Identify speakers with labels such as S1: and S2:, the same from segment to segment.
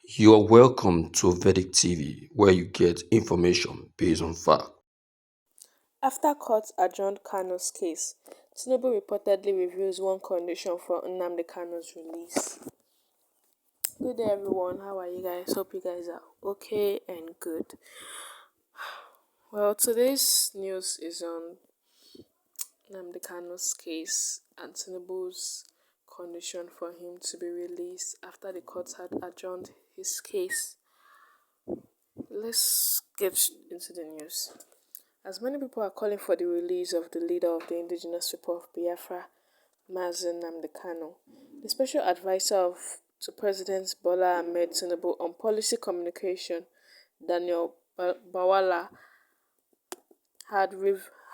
S1: You are welcome to Vedic TV, where you get information based on fact.
S2: After court adjourned Kanu's case, Tinubu reportedly reveals one condition for Nnamdi Kanu's release. Good day, everyone. How are you guys? Hope you guys are okay and good. Well, today's news is on Nnamdi Kanu's case and Tinubu's condition for him to be released after the court had adjourned his case. Let's get into the news. As many people are calling for the release of the leader of the indigenous people of Biafra, Mazen Nnamdi Kanu, the special advisor to President Bola Ahmed Tinubu on policy communication, Daniel Bawala, had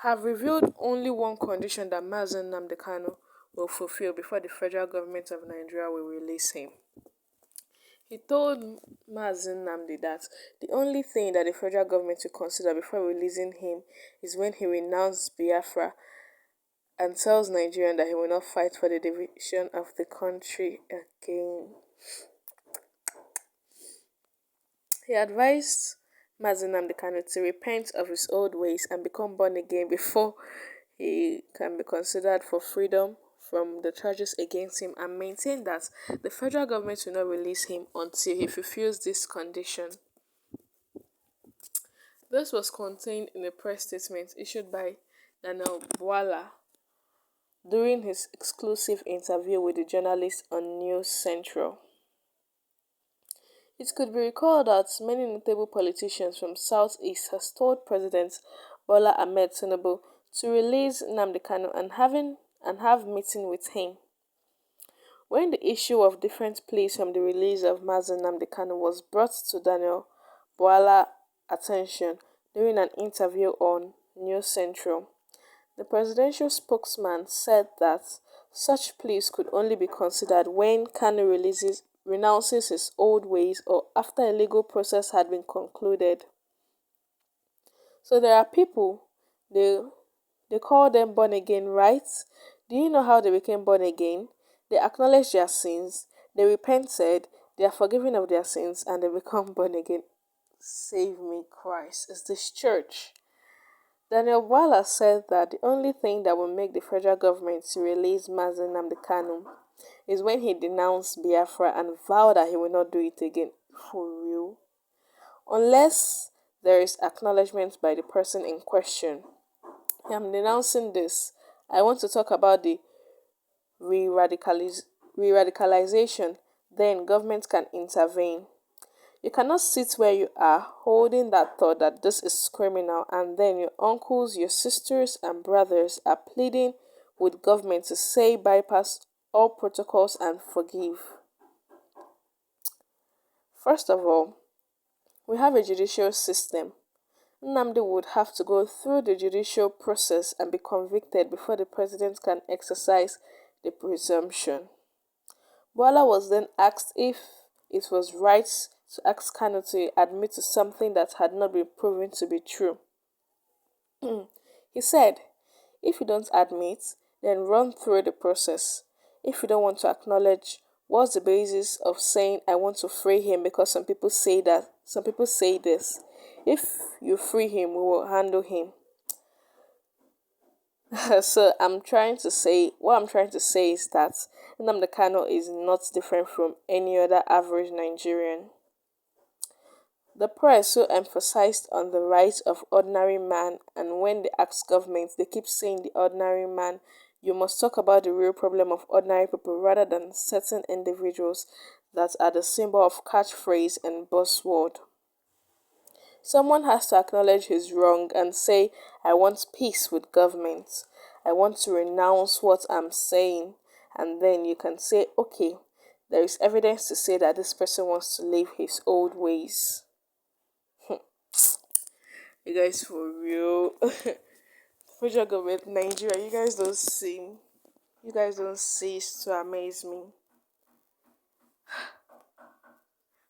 S2: have revealed only one condition that Mazen Nnamdi Kanu will fulfill before the federal government of Nigeria will release him. He told Mazen Nnamdi that the only thing that the federal government will consider before releasing him is when he renounces Biafra and tells Nigerians that he will not fight for the division of the country again. He advised Mazen Nnamdi Kanu to repent of his old ways and become born again before he can be considered for freedom from the charges against him, and maintained that the federal government will not release him until he fulfills this condition. This was contained in a press statement issued by Daniel Bwala during his exclusive interview with the journalist on News Central. It could be recalled that many notable politicians from Southeast has told President Bola Ahmed Tinubu to release Nnamdi Kanu and have meeting with him. When the issue of different pleas from the release of Mazen Nnamdi Kanu was brought to Daniel Bwala attention during an interview on News Central, the presidential spokesman said that such pleas could only be considered when Kanu renounces his old ways or after a legal process had been concluded. So there are people, they they call them born again, right? Do you know how they became born again? They acknowledge their sins, they repented, they are forgiven of their sins, and they become born again. Save me, Christ. Is this church? Daniel Bwala said that the only thing that will make the federal government to release Mazen Nnamdi Kanu is when he denounced Biafra and vowed that he will not do it again. For real? Unless there is acknowledgement by the person in question. I am denouncing this. I want to talk about the re-radicalization. Then government can intervene. You cannot sit where you are holding that thought that this is criminal, and then your uncles, your sisters and brothers are pleading with government to say bypass all protocols and forgive. First of all, we have a judicial system. Nnamdi would have to go through the judicial process and be convicted before the president can exercise the presumption. Bola was then asked if it was right to ask Kanu to admit to something that had not been proven to be true. He said, if you don't admit, then run through the process. If you don't want to acknowledge, what's the basis of saying I want to free him because some people say this. If you free him, we will handle him. So what I'm trying to say is that Nnamdi Kanu is not different from any other average Nigerian. The press so emphasized on the rights of ordinary man, and when they ask government, they keep saying the ordinary man. You must talk about the real problem of ordinary people rather than certain individuals that are the symbol of catchphrase and buzzword. Someone has to acknowledge his wrong and say, I want peace with government. I want to renounce what I'm saying. And then you can say, okay, there is evidence to say that this person wants to leave his old ways. You guys, for real. Federal government, Nigeria, you guys don't cease to amaze me.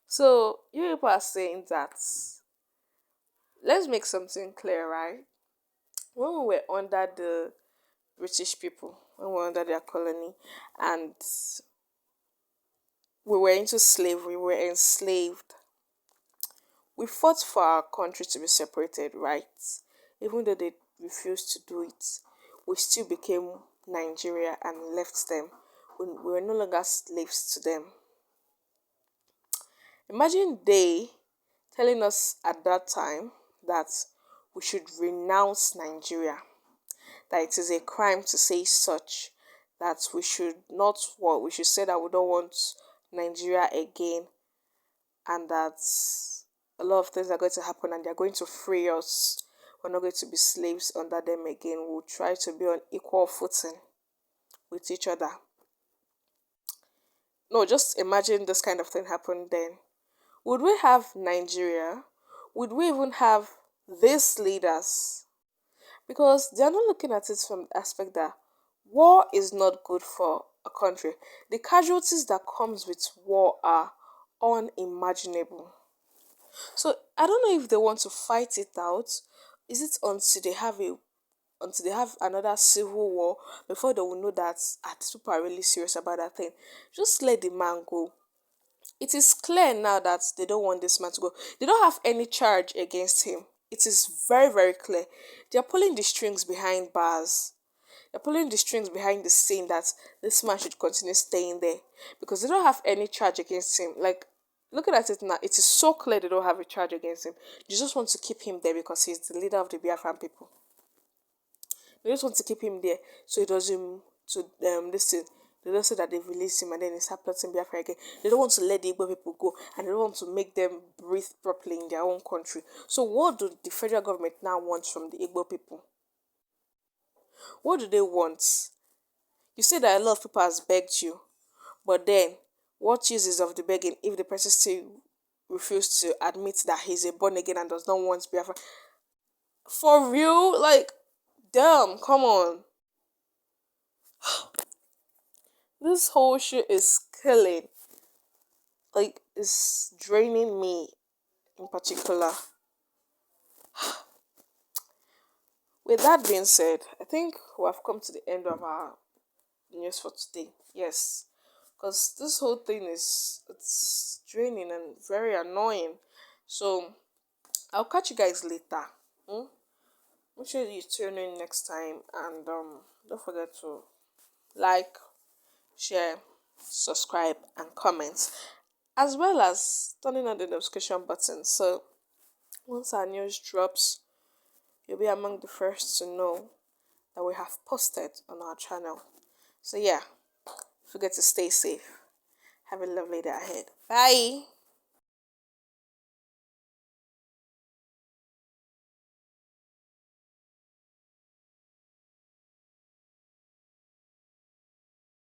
S2: So, you people are saying that, let's make something clear, right? When we were under the British people, when we were under their colony, and we were into slavery, we were enslaved. We fought for our country to be separated, right? Even though they refused to do it, we still became Nigeria and left them. We were no longer slaves to them. Imagine they telling us at that time that we should renounce Nigeria, that it is a crime to say such, that we should not what we should say that we don't want Nigeria again, and that a lot of things are going to happen and they're going to free us. We're not going to be slaves under them again. We'll try to be on equal footing with each other. No, just imagine this kind of thing happened then. Would we have Nigeria? Would we even have these leaders? Because they're not looking at it from the aspect that war is not good for a country. The casualties that comes with war are unimaginable. So I don't know if they want to fight it out. Is it until they have another civil war before they will know that these people are really serious about that thing? Just let the man go. It is clear now that they don't want this man to go. They don't have any charge against him. It is very, very clear. They are pulling the strings behind bars. They're pulling the strings behind the scene that this man should continue staying there because they don't have any charge against him. Like, looking at it now, it is so clear they don't have a charge against him. They just want to keep him there because he's the leader of the Biafran people. They just want to keep him there so he doesn't to this thing. They don't say that they've released him and then he start plotting Biafra again. They don't want to let the Igbo people go and they don't want to make them breathe properly in their own country. So what do the federal government now want from the Igbo people? What do they want? You say that a lot of people has begged you, but then what use is of the begging if the person still refused to admit that he's a born again and does not want Biafra? For real? Like, damn, come on. This whole shit is killing. Like, it's draining me in particular. With that being said, I think we have come to the end of our news for today. Yes, because this whole thing it's draining and very annoying. So I'll catch you guys later. Hmm? Make sure you tune in next time and don't forget to like, share, subscribe, and comment, as well as turning on the notification button. So once our news drops, you'll be among the first to know that we have posted on our channel. So yeah, forget to stay safe. Have a lovely day ahead. Bye.